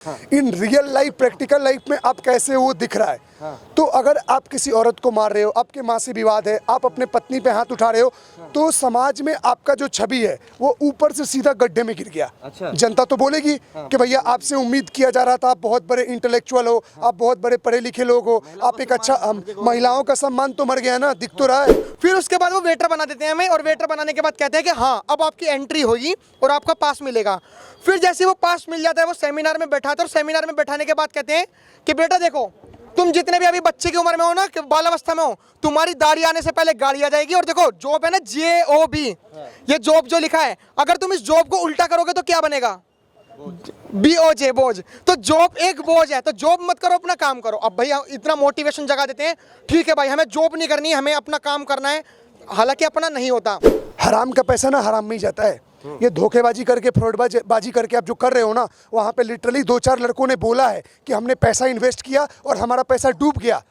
हाँ। In real life practical life में आप कैसे वो दिख रहा है। हाँ। तो अगर आप किसी औरत को मार रहे हो, आपके माँ से विवाद है, आप अपने पत्नी पे हाथ उठा रहे हो, तो समाज में आपका जो छवि है वो ऊपर से सीधा गड्ढे में गिर गया। अच्छा। जनता तो बोलेगी कि भैया आपसे उम्मीद किया जा रहा था, आप बहुत बड़े इंटेलेक्चुअल हो, आप बहुत बड़े पढ़े लिखे लोग हो, आप एक अच्छा महिलाओं का सम्मान तो मर गया ना, दिख तो रहा है। फिर उसके बाद वो वेटर बना देते हैं हमें, और वेटर बनाने के बाद कहते हैं कि हाँ अब आपकी एंट्री होगी और आपका पास मिलेगा। फिर जैसे वो पास मिल जाता है वो सेमिनार में बैठाते हैं, और सेमिनार में बैठाने के बाद कहते हैं कि बेटा देखो तुम जितने भी अभी बच्चे की उम्र में हो ना, कि बाल अवस्था में हो, तुम्हारी दाढ़ी आने से पहले गाड़ी आ जाएगी। और देखो जॉब है ना, JOB, ये जॉब जो लिखा है, अगर तुम इस जॉब को उल्टा करोगे तो क्या बनेगा? BOJ, बोझ। तो जॉब एक बोझ है, तो जॉब मत करो, अपना काम करो। अब भैया इतना मोटिवेशन जगा देते हैं, ठीक है भाई हमें जॉब नहीं करनी, हमें अपना काम करना है, हालांकि अपना नहीं होता। हराम का पैसा ना हराम में ही जाता है। ये धोखेबाजी करके फ्रॉडबाजी करके आप जो कर रहे हो ना, वहाँ पे लिटरली 2-4 लड़कों ने बोला है कि हमने पैसा इन्वेस्ट किया और हमारा पैसा डूब गया।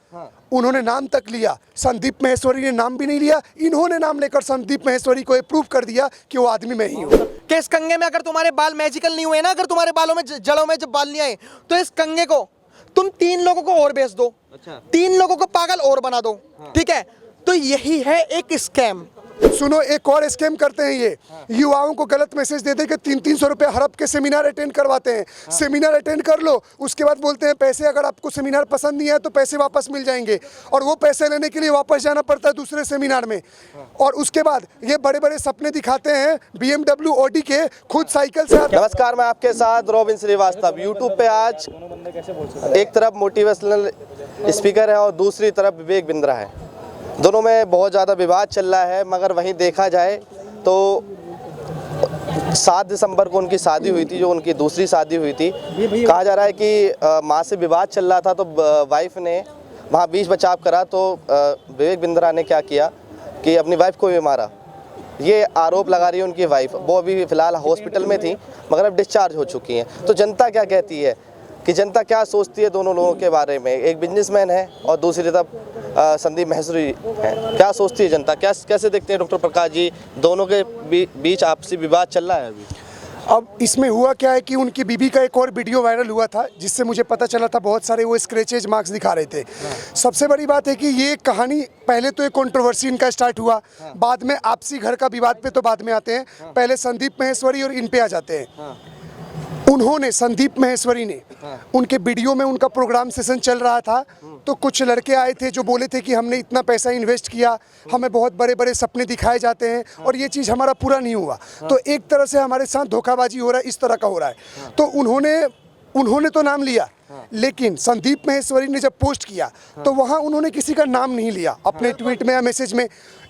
उन्होंने नाम तक लिया, संदीप माहेश्वरी ने नाम भी नहीं लिया, इन्होंने नाम लेकर संदीप माहेश्वरी को प्रूव कर दिया कि वो आदमी मैं ही हूँ। कि इस कंगे में अगर तुम्हारे बाल मैजिकल नहीं हुए ना, अगर तुम्हारे बालों में जड़ों में जब बाल नहीं आए, तो इस कंगे को तुम 3 लोगों को और बेच दो। अच्छा। 3 लोगों को पागल और बना दो। ठीक है, तो यही है एक स्कैम। सुनो, एक और स्कैम करते हैं ये। युवाओं को गलत मैसेज दे दे के 300-300 रुपए हड़प के सेमिनार अटेंड करवाते हैं। सेमिनार अटेंड कर लो, उसके बाद बोलते हैं पैसे, अगर आपको सेमिनार पसंद नहीं है तो पैसे वापस मिल जाएंगे, और वो पैसे लेने के लिए वापस जाना पड़ता है दूसरे सेमिनार में। और उसके बाद ये बड़े बड़े सपने दिखाते हैं BMW Audi के, खुद साइकिल से। नमस्कार, मैं आपके साथ रॉबिन श्रीवास्तव। यूट्यूब पे आज एक तरफ मोटिवेशनल स्पीकर है और दूसरी तरफ विवेक बिंद्रा है। दोनों में बहुत ज़्यादा विवाद चल रहा है, मगर वहीं देखा जाए तो 7 दिसंबर को उनकी शादी हुई थी, जो उनकी दूसरी शादी हुई थी। कहा जा रहा है कि माँ से विवाद चल रहा था, तो वाइफ ने वहाँ बीच बचाव करा, तो विवेक बिंद्रा ने क्या किया कि अपनी वाइफ को भी मारा। ये आरोप लगा रही है उनकी वाइफ। वो अभी फ़िलहाल हॉस्पिटल में थी, मगर अब डिस्चार्ज हो चुकी हैं। तो जनता क्या कहती है, कि जनता क्या सोचती है दोनों लोगों के बारे में? एक बिजनेसमैन है और दूसरी तरफ संदीप माहेश्वरी है। क्या सोचती है जनता? कैसे देखते हैं डॉक्टर प्रकाश जी, दोनों के बीच आपसी विवाद चल रहा है अभी? अब इसमें हुआ क्या है कि उनकी बीबी का एक और वीडियो वायरल हुआ था, जिससे मुझे पता चला था बहुत सारे वो स्क्रैचेज मार्क्स दिखा रहे थे। सबसे बड़ी बात है कि ये कहानी, पहले तो एक कंट्रोवर्सी इनका स्टार्ट हुआ, बाद में आपसी घर का विवाद पे तो बाद में आते हैं, पहले संदीप माहेश्वरी और इन पे आ जाते हैं। उन्होंने, संदीप माहेश्वरी ने, उनके वीडियो में उनका प्रोग्राम सेशन चल रहा था, तो कुछ लड़के आए थे जो बोले थे कि हमने इतना पैसा इन्वेस्ट किया, हमें बहुत बड़े बड़े सपने दिखाए जाते हैं और ये चीज़ हमारा पूरा नहीं हुआ, तो एक तरह से हमारे साथ धोखाबाजी हो रहा है, इस तरह का हो रहा है। तो उन्होंने तो नाम लिया, लेकिन संदीप माहेश्वरी ने जब पोस्ट किया तो वहाँ उन्होंने किसी का नाम नहीं लिया अपने ट्वीट में या मैसेज में।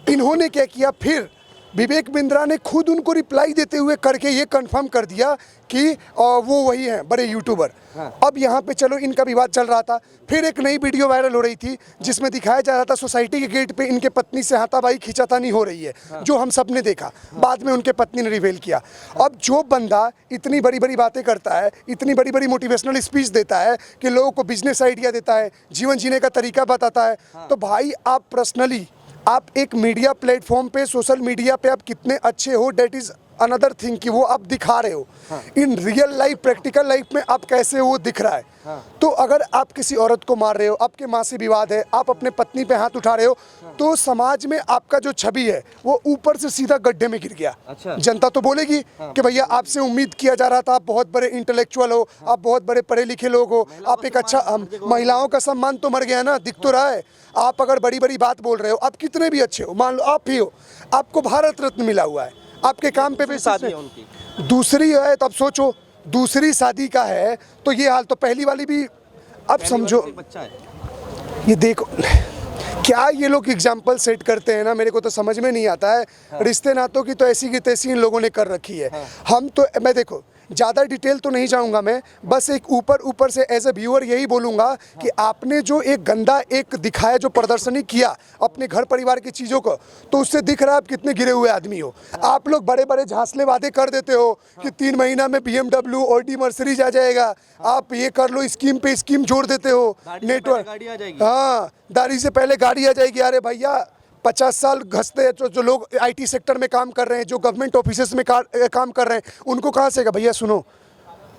इन्होंने क्या किया, फिर विवेक बिंद्रा ने खुद उनको रिप्लाई देते हुए करके ये कंफर्म कर दिया कि वो वही हैं, बड़े यूट्यूबर। अब यहाँ पे चलो इनका विवाद चल रहा था, फिर एक नई वीडियो वायरल हो रही थी जिसमें दिखाया जा रहा था सोसाइटी के गेट पे इनके पत्नी से हाथापाई खींचातानी हो रही है, जो हम सब ने देखा। बाद में उनके पत्नी ने रिवील किया। अब जो बंदा इतनी बड़ी बड़ी बातें करता है, इतनी बड़ी बड़ी मोटिवेशनल स्पीच देता है, कि लोगों को बिजनेस आइडिया देता है, जीवन जीने का तरीका बताता है, तो भाई आप पर्सनली, आप एक मीडिया प्लेटफॉर्म पे, सोशल मीडिया पे आप कितने अच्छे हो, डेट इज़ अनदर थिंग कि वो आप दिखा रहे हो। In real life practical life में आप कैसे वो दिख रहा है। तो अगर आप किसी औरत को मार रहे हो, आपके माँ से विवाद है, आप अपने पत्नी पे हाथ उठा रहे हो, तो समाज में आपका जो छवि है वो ऊपर से सीधा गड्ढे में गिर गया। अच्छा। जनता तो बोलेगी कि भैया आपसे उम्मीद किया जा रहा था, आप बहुत बड़े इंटेलेक्चुअल हो, आप बहुत बड़े पढ़े लिखे लोग हो, आप एक अच्छा महिलाओं का सम्मान तो मर गया ना, दिख तो रहा है। आप अगर बड़ी बड़ी बात बोल रहे हो, आप कितने भी अच्छे हो, मान लो आप ही हो, आपको भारत रत्न मिला हुआ है, आपके काम पे भी शादी है उनकी, दूसरी है, तो अब सोचो दूसरी शादी का है तो ये हाल, तो पहली वाली भी अब समझो। बच्चा है। ये देखो क्या ये लोग एग्जाम्पल सेट करते हैं ना, मेरे को तो समझ में नहीं आता है। रिश्ते नातों की तो ऐसी की तैसी इन लोगों ने कर रखी है। हम तो, मैं देखो ज़्यादा डिटेल तो नहीं जाऊंगा मैं, बस एक ऊपर से एज ए व्यूअर यही बोलूँगा कि आपने जो एक गंदा एक दिखाया, जो प्रदर्शनी किया अपने घर परिवार की चीज़ों को, तो उससे दिख रहा है आप कितने गिरे हुए आदमी हो। आप लोग बड़े बड़े झांसले वादे कर देते हो कि 3 महीना में BMW Audi मर्सिडीज आ जाएगा, आप ये कर लो, स्कीम पे स्कीम जोड़ देते हो, नेटवर्क, हाँ दाढ़ी से पहले गाड़ी आ जाएगी। अरे भैया 50 साल घसते हैं जो लोग IT सेक्टर में काम कर रहे हैं, जो गवर्नमेंट ऑफिसेस में काम कर रहे हैं, उनको कहाँ से? भैया सुनो,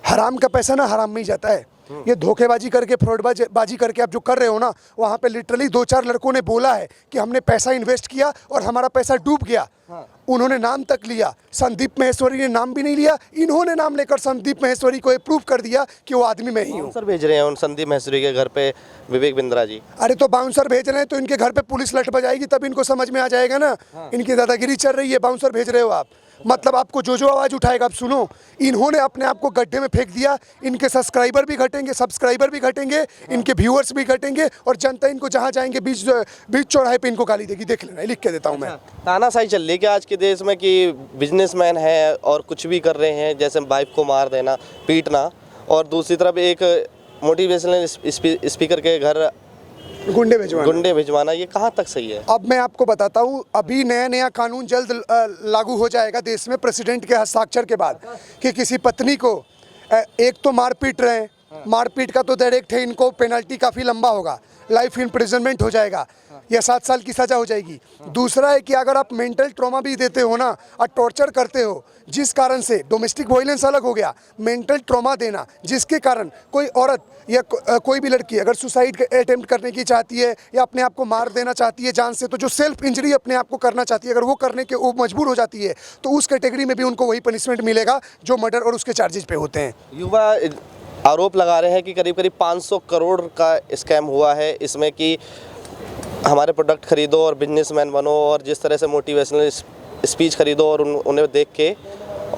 हराम का पैसा ना हराम में ही जाता है। ये धोखेबाजी करके फ्रॉडबाजी करके आप जो कर रहे हो ना, वहाँ पे लिटरली 2-4 लड़कों ने बोला है कि हमने पैसा इन्वेस्ट किया और हमारा पैसा डूब गया। उन्होंने नाम तक लिया, संदीप महेश्वरी ने नाम भी नहीं लिया, इन्होंने नाम लेकर संदीप महेश्वरी को प्रूव कर दिया कि वो आदमी मैं ही हूँ। सर भेज रहे हैं उन संदीप महेश्वरी के घर पे विवेक बिंद्रा जी। अरे तो बाउंसर भेज रहे हैं तो इनके घर पे पुलिस लट बजाएगी, तब इनको समझ में आ जाएगा ना। इनकी दादागिरी चल रही है, बाउंसर भेज रहे हो आप, मतलब आपको जो आवाज़ उठाएगा आप सुनो। इन्होंने अपने आप को गड्ढे में फेंक दिया, इनके सब्सक्राइबर भी घटेंगे, इनके व्यूअर्स भी घटेंगे, और जनता इनको जहाँ जाएंगे बीच चौराहे पे इनको गाली देगी। देख लेना, लिख के देता हूँ मैं। तानाशाही चल रही है क्या आज के देश में कि बिजनेसमैन है और कुछ भी कर रहे हैं, जैसे वाइफ को मार देना, पीटना, और दूसरी तरफ एक मोटिवेशनल स्पीकर के घर गुंडे भिजवाना, ये कहाँ तक सही है? अब मैं आपको बताता हूँ, अभी नया कानून जल्द लागू हो जाएगा देश में प्रेसिडेंट के हस्ताक्षर के बाद, कि किसी पत्नी को एक तो मारपीट रहे हैं, मारपीट का तो डायरेक्ट है, इनको पेनल्टी काफ़ी लंबा होगा, लाइफ इम्प्रिजनमेंट हो जाएगा या 7 साल की सज़ा हो जाएगी। दूसरा है कि अगर आप मेंटल ट्रॉमा भी देते हो ना और टॉर्चर करते हो, जिस कारण से डोमेस्टिक वायलेंस अलग हो गया, मेंटल ट्रॉमा देना जिसके कारण कोई औरत या कोई भी लड़की अगर सुसाइड अटेम्प्ट करने की चाहती है या अपने आप को मार देना चाहती है जान से, तो जो सेल्फ इंजरी अपने आप को करना चाहती है, अगर वो करने के वो मजबूर हो जाती है, तो उस कैटेगरी में भी उनको वही पनिशमेंट मिलेगा जो मर्डर और उसके चार्जेस पे होते हैं। युवा आरोप लगा रहे हैं कि करीब 500 करोड़ का स्कैम हुआ है इसमें, कि हमारे प्रोडक्ट खरीदो और बिजनेसमैन बनो, और जिस तरह से मोटिवेशनल स्पीच खरीदो और उन्हें देख के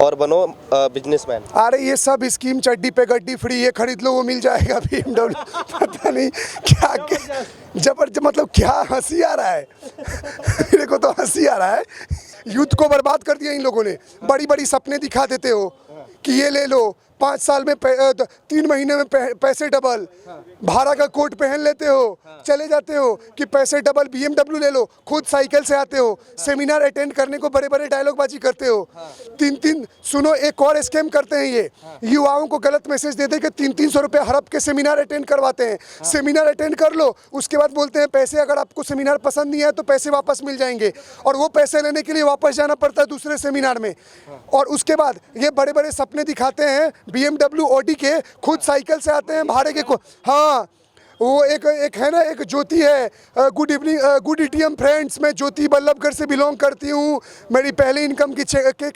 और बनो बिजनेसमैन। अरे ये सब स्कीम चड्डी पे गड्डी फ्री, ये खरीद लो वो मिल जाएगा BMW, पता नहीं क्या मतलब क्या हंसी आ रहा है मेरे को तो हंसी आ रहा है। यूथ को बर्बाद कर दिया इन लोगों ने। बड़ी बड़ी सपने दिखा देते हो कि ये ले लो, 5 साल में 3 महीने में पैसे डबल, भाड़ा का कोट पहन लेते हो, चले जाते हो कि पैसे डबल, BMW ले लो, खुद साइकिल से आते हो, सेमिनार अटेंड करने को बड़े बड़े डायलॉगबाजी करते हो। 3 सुनो, एक और स्कैम करते हैं ये, युवाओं को गलत मैसेज दे दे के 300 रुपये हड़प के सेमिनार अटेंड करवाते हैं। सेमिनार अटेंड कर लो, उसके बाद बोलते हैं पैसे, अगर आपको सेमिनार पसंद नहीं है तो पैसे वापस मिल जाएंगे, और वो पैसे लेने के लिए वापस जाना पड़ता है दूसरे सेमिनार में। और उसके बाद ये बड़े बड़े सपने दिखाते हैं BMW ऑडी के, खुद साइकिल से आते हैं भाड़े के को। हाँ, वो एक है ना, एक ज्योति है, good evening good ATM friends, मैं ज्योति बल्लभगढ़ से बिलोंग करती हूँ, मेरी पहली इनकम की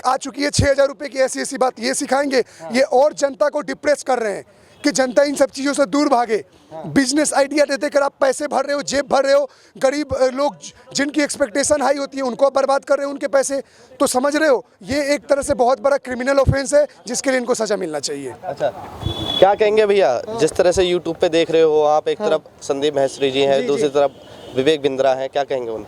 आ चुकी है 6000 रुपये की, ऐसी बात ये सिखाएंगे। ये और जनता को डिप्रेस कर रहे हैं कि जनता इन सब चीज़ों से दूर भागे। बिजनेस आइडिया देते कर आप पैसे भर रहे हो, जेब भर रहे हो, गरीब लोग जिनकी एक्सपेक्टेशन हाई होती है उनको बर्बाद कर रहे हो उनके पैसे। तो समझ रहे हो, ये एक तरह से बहुत बड़ा क्रिमिनल ऑफेंस है जिसके लिए इनको सज़ा मिलना चाहिए। अच्छा, क्या कहेंगे भैया, जिस तरह से यूट्यूब पे देख रहे हो आप, एक तरफ संदीप महेश्वरी जी हैं, दूसरी तरफ विवेक बिंद्रा है, क्या कहेंगे उन?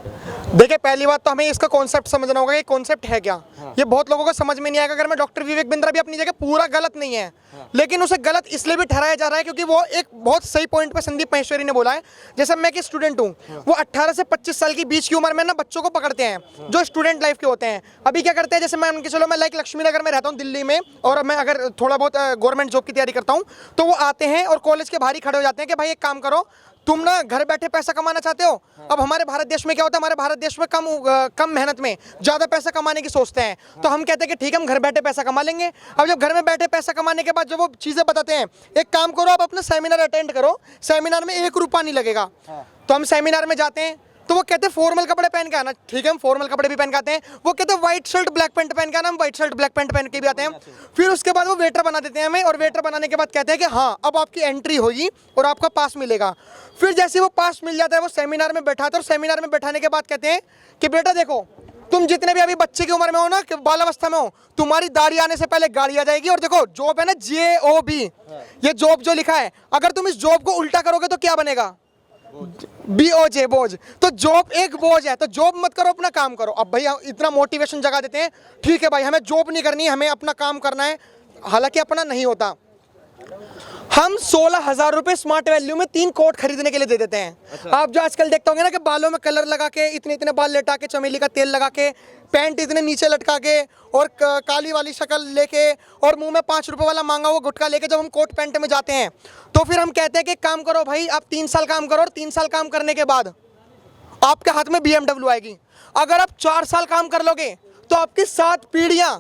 देखिए, पहली बात तो हमें इसका कॉन्सेप्ट समझना होगा, ये कॉन्सेप्ट है क्या। ये बहुत लोगों को समझ में नहीं आएगा। अगर मैं डॉक्टर विवेक बिंद्रा भी अपनी जगह पूरा गलत नहीं है, लेकिन उसे गलत इसलिए भी ठहराया जा रहा है क्योंकि वो एक बहुत सही पॉइंट पे संदीप महेश्वरी ने बोला है। जैसे मैं एक स्टूडेंट हूँ, वो 18 से 25 साल की बीच की उम्र में ना बच्चों को पकड़ते हैं जो स्टूडेंट लाइफ के होते हैं। अभी क्या करते हैं, जैसे मैं उनके, चलो मैं लाइक लक्ष्मी नगर में रहता हूँ दिल्ली में, और मैं अगर थोड़ा बहुत गवर्नमेंट जॉब की तैयारी करता हूँ, तो वो आते हैं और कॉलेज के बाहर ही खड़े हो जाते हैं कि भाई एक काम करो, तुम ना घर बैठे पैसा कमाना चाहते हो। अब हमारे भारत देश में क्या होता है, हमारे भारत देश में कम मेहनत में ज़्यादा पैसा कमाने की सोचते हैं। तो हम कहते हैं कि ठीक है, हम घर बैठे पैसा कमा लेंगे। अब जब घर में बैठे पैसा कमाने के बाद जब वो चीज़ें बताते हैं, एक काम करो, आप अपना सेमिनार अटेंड करो, सेमिनार में 1 रुपया नहीं लगेगा। तो हम सेमिनार में जाते हैं, तो वो कहते हैं फॉर्मल कपड़े पहन के आना। ठीक है, हम फॉर्मल कपड़े भी पहन के आते हैं। वो कहते हैं व्हाइट शर्ट ब्लैक पैंट पहन के आना, हम व्हाइट शर्ट ब्लैक पैंट पहन के भी आते हैं। फिर उसके बाद वो वेटर बना देते हैं हमें, और वेटर बनाने के बाद कहते हैं कि हाँ, अब आपकी एंट्री होगी और आपका पास मिलेगा। फिर जैसे वो पास मिल जाता है, वो सेमिनार में बैठाते हैं, और सेमिनार में बैठाने के बाद कहते हैं कि बेटा देखो, तुम जितने भी अभी बच्चे की उम्र में हो ना, कि बाल अवस्था में हो, तुम्हारी दाढ़ी आने से पहले गाड़ी आ जाएगी। और देखो जॉब है ना, JOB, ये जॉब जो लिखा है, अगर तुम इस जॉब को उल्टा करोगे तो क्या बनेगा, BOJ, बोझ। तो जॉब एक बोझ है, तो जॉब मत करो, अपना काम करो। अब भैया इतना मोटिवेशन जगा देते हैं, ठीक है भाई, हमें जॉब नहीं करनी, हमें अपना काम करना है, हालांकि अपना नहीं होता। हम 16,000 रुपये स्मार्ट वैल्यू में 3 कोट खरीदने के लिए दे देते हैं। अच्छा। आप जो आजकल देखते होंगे ना कि बालों में कलर लगा के, इतने इतने बाल लेटा के, चमेली का तेल लगा के, पैंट इतने नीचे लटका के, और काली वाली शक्ल लेके, और मुंह में 5 रुपये वाला मांगा हुआ गुटखा लेके जब हम कोट पैंट में जाते हैं, तो फिर हम कहते हैं कि काम करो भाई, आप 3 साल काम करो, और 3 साल काम करने के बाद आपके हाथ में BMW आएगी। अगर आप 4 साल काम कर लोगे तो आपकी 7 पीढ़ियाँ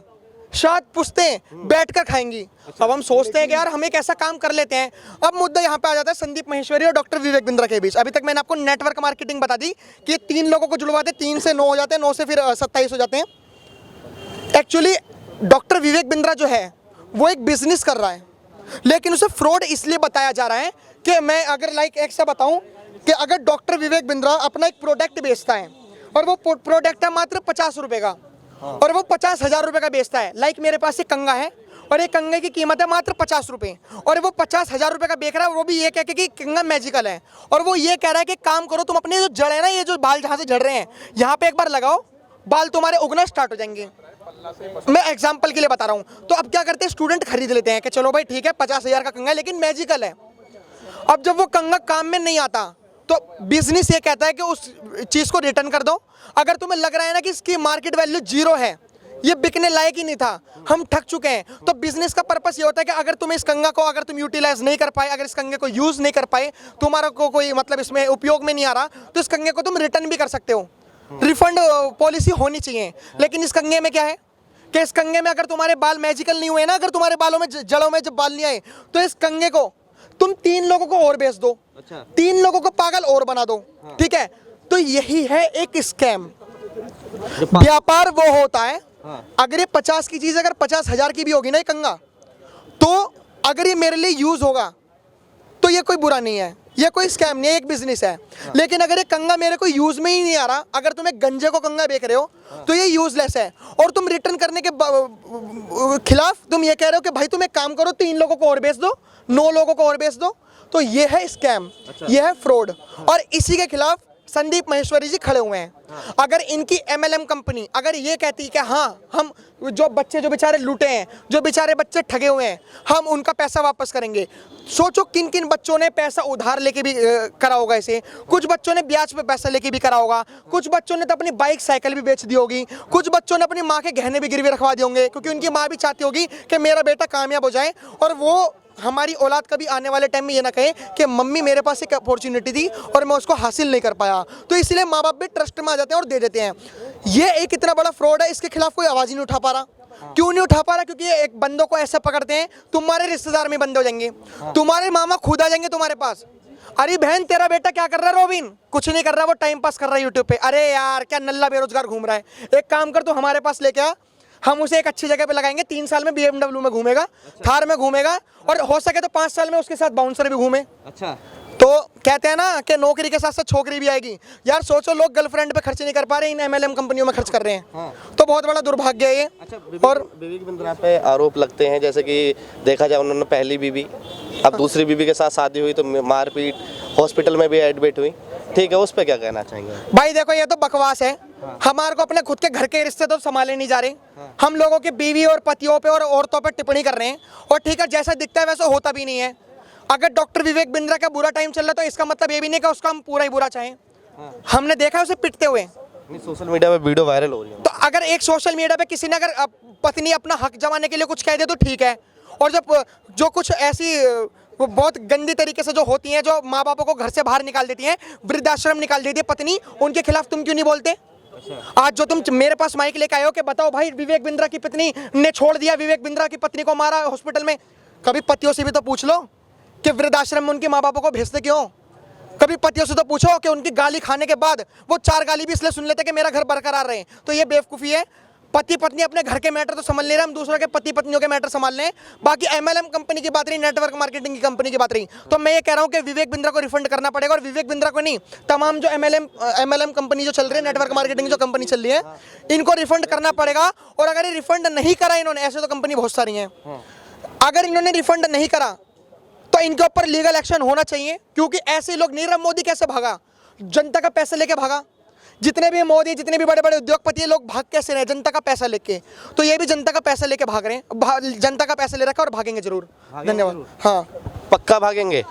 शायद पुश्तें बैठकर खाएंगी। अब हम सोचते हैं कि यार हम एक ऐसा काम कर लेते हैं। अब मुद्दा यहाँ पे आ जाता है संदीप माहेश्वरी और डॉक्टर विवेक बिंद्रा के बीच। अभी तक मैंने आपको नेटवर्क मार्केटिंग बता दी कि 3 लोगों को जुड़वाते, 3 से 9 हो जाते हैं, 9 से फिर 27 हो जाते हैं। एक्चुअली डॉक्टर विवेक बिंद्रा जो है वो एक बिजनेस कर रहा है, लेकिन उसे फ्रॉड इसलिए बताया जा रहा है कि मैं अगर एक से बताऊं कि अगर डॉक्टर विवेक बिंद्रा अपना एक प्रोडक्ट बेचता है और वो प्रोडक्ट है मात्र 50 रुपए का, और वो 50,000 रुपए का बेचता है। मेरे पास एक कंगा है और एक कंगे की कीमत है मात्र 50 रुपए, और वो 50,000 रुपए का बेच रहा है, वो भी ये कह के कि कंगा मैजिकल है। और वो ये कह रहा है कि काम करो, तुम अपने जो जड़ है ना, ये जो बाल जहाँ से झड़ रहे हैं, यहाँ पे एक बार लगाओ, बाल तुम्हारे उगना स्टार्ट हो जाएंगे। मैं एग्जाम्पल के लिए बता रहा हूँ। तो अब क्या करते हैं, स्टूडेंट खरीद लेते हैं कि चलो भाई ठीक है 50,000 का कंगा है, लेकिन मैजिकल है। अब जब वो कंगा काम में नहीं आता तो बिजनेस ये कहता है कि उस चीज़ को रिटर्न कर दो। अगर तुम्हें लग रहा है ना कि इसकी मार्केट वैल्यू 0 है, ये बिकने लायक ही नहीं था, हम ठग चुके हैं, तो बिजनेस का पर्पस ये होता है कि अगर तुम इस कंगा को अगर तुम यूटिलाइज नहीं कर पाए, अगर इस कंगे को यूज़ नहीं कर पाए, तुम्हारा को कोई मतलब इसमें उपयोग में नहीं आ रहा, तो इस कंगे को तुम रिटर्न भी कर सकते हो। रिफंड पॉलिसी होनी चाहिए। लेकिन इस कंगे में क्या है कि इस कंगे में अगर तुम्हारे बाल मैजिकल नहीं हुए ना, अगर तुम्हारे बालों में जड़ों में जब बाल नहीं आए, तो इस कंगे को तुम 3 लोगों को और बेच दो। अच्छा। 3 लोगों को पागल और बना दो। हाँ। ठीक है, तो यही है एक स्कैम। व्यापार वो होता है। हाँ। अगर ये 50 की चीज अगर 50,000 की भी होगी ना ये कंगा, तो अगर ये मेरे लिए यूज होगा तो ये कोई बुरा नहीं है, ये कोई स्कैम नहीं है, एक बिजनेस है। हाँ। लेकिन अगर ये कंगा मेरे को यूज में ही नहीं आ रहा, अगर तुम एक गंजे को कंगा बेच रहे हो, हाँ, तो ये यूजलेस है। और तुम रिटर्न करने के खिलाफ तुम ये कह रहे हो कि भाई तुम एक काम करो, 3 लोगों को और बेच दो, 9 लोगों को और बेच दो, तो ये है स्कैम। अच्छा। ये है फ्रॉड। हाँ। और इसी के खिलाफ संदीप माहेश्वरी जी खड़े हुए हैं। हाँ। अगर इनकी MLM कंपनी अगर ये कहती है कि हाँ हम जो बच्चे जो बेचारे लूटे हैं, जो बेचारे बच्चे ठगे हुए हैं, हम उनका पैसा वापस करेंगे। सोचो किन किन बच्चों ने पैसा उधार लेके भी करा होगा इसे, कुछ बच्चों ने ब्याज पे पैसा लेके भी करा होगा, कुछ बच्चों ने तो अपनी बाइक साइकिल भी बेच दी होगी, कुछ बच्चों ने अपनी माँ के गहने भी गिरवी रखवा दिए होंगे, क्योंकि उनकी माँ भी चाहती होगी कि मेरा बेटा कामयाब हो जाए, और वो हमारी औलाद कभी आने वाले टाइम में ये ना कहे कि मम्मी मेरे पास एक अपॉर्चुनिटी थी और मैं उसको हासिल नहीं कर पाया। तो इसलिए माँ बाप भी ट्रस्ट में आ जाते हैं और दे देते हैं। ये एक इतना बड़ा फ्रॉड है, इसके खिलाफ कोई आवाज़ ही नहीं उठा पा रहा। क्यों नहीं उठा पा रहा? क्योंकि ये एक बंदों को ऐसे पकड़ते हैं, तुम्हारे रिश्तेदार में बंद हो जाएंगे, तुम्हारे मामा खुद आ जाएंगे तुम्हारे पास। अरे बहन तेरा बेटा क्या कर रहा है रोबिन? कुछ नहीं कर रहा, वो टाइम पास कर रहा है यूट्यूब पे। अरे यार क्या नल्ला बेरोजगार घूम रहा है, एक काम कर, तू हमारे पास लेके आ, हम उसे एक अच्छी जगह पे लगाएंगे, 3 साल में BMW में घूमेगा, थार में घूमेगा, और हो सके तो 5 साल में उसके साथ बाउंसर भी घूमे। अच्छा। तो कहते हैं ना कि नौकरी के साथ साथ छोकरी भी आएगी। यार सोचो, लोग गर्लफ्रेंड पे खर्च नहीं कर पा रहे, इन MLM कंपनियों में खर्च कर रहे हैं। हाँ। तो बहुत बड़ा दुर्भाग्य है ये। अच्छा, और विवेक बिंद्रा पे आरोप लगते हैं, जैसे कि देखा जाए उन्होंने पहली बीवी, अब दूसरी बीवी के साथ शादी हुई तो मारपीट, हॉस्पिटल में भी एडमिट हुई। ठीक है, उस पर क्या कहना चाहेंगे? भाई देखो ये तो बकवास है। हाँ। हमारे को अपने खुद के घर के रिश्ते तो संभाले नहीं जा रहे। हाँ। हम लोगों की बीवी और पतियों पे और औरतों पे टिप्पणी कर रहे हैं, और ठीक है जैसा दिखता है वैसा होता भी नहीं है। अगर डॉक्टर विवेक बिंद्रा का बुरा टाइम चल रहा है तो इसका मतलब ये भी नहीं कि उसका हम पूरा ही बुरा चाहें। हाँ। हमने देखा है उसे पिटते हुए, सोशल मीडिया पे वीडियो वायरल हो रही है। तो अगर एक सोशल मीडिया पे किसी ने अगर पत्नी अपना हक जमाने के लिए कुछ कह दे तो ठीक है, और जब जो कुछ ऐसी वो बहुत गंदी तरीके से जो होती हैं, जो माँ बापों को घर से बाहर निकाल देती हैं, वृद्धाश्रम निकाल देती है पत्नी, उनके खिलाफ तुम क्यों नहीं बोलते? अच्छा। आज जो तुम मेरे पास माइक लेके आए हो कि बताओ भाई विवेक बिंद्रा की पत्नी ने छोड़ दिया, विवेक बिंद्रा की पत्नी को मारा हॉस्पिटल में, कभी पतियों से भी तो पूछ लो कि वृद्धाश्रम में उनके माँ बापों को भेजते क्यों? कभी पतियों से तो पूछो कि उनकी गाली खाने के बाद वो 4 गाली भी इसलिए सुन लेते कि मेरा घर बरकरार रहे। तो ये बेवकूफ़ी है। पति पत्नी अपने घर के मैटर तो समझ ले रहे, हम दूसरों के पति पत्नियों के मैटर संभाल लें। बाकी MLM कंपनी की बात रही, नेटवर्क मार्केटिंग की कंपनी की बात रही, तो मैं ये कह रहा हूँ कि विवेक बिंद्रा को रिफंड करना पड़ेगा, और विवेक बिंद्रा को नहीं, तमाम जो MLM कंपनी जो चल रही है, नेटवर्क मार्केटिंग जो कंपनी चल रही है, इनको रिफंड करना पड़ेगा। और अगर ये रिफंड नहीं करा इन्होंने, ऐसे तो कंपनी बहुत सारी हैं, अगर इन्होंने रिफंड नहीं करा तो इनके ऊपर लीगल एक्शन होना चाहिए। क्योंकि ऐसे लोग, नीरव मोदी कैसे भागा? जनता का पैसा लेके भागा। जितने भी मोदी, जितने भी बड़े बड़े उद्योगपति लोग भाग कैसे रहे? जनता का पैसा लेके। तो ये भी जनता का पैसा लेके भाग रहे हैं, जनता का पैसा ले रखा है और भागेंगे जरूर। धन्यवाद। हाँ, पक्का भागेंगे।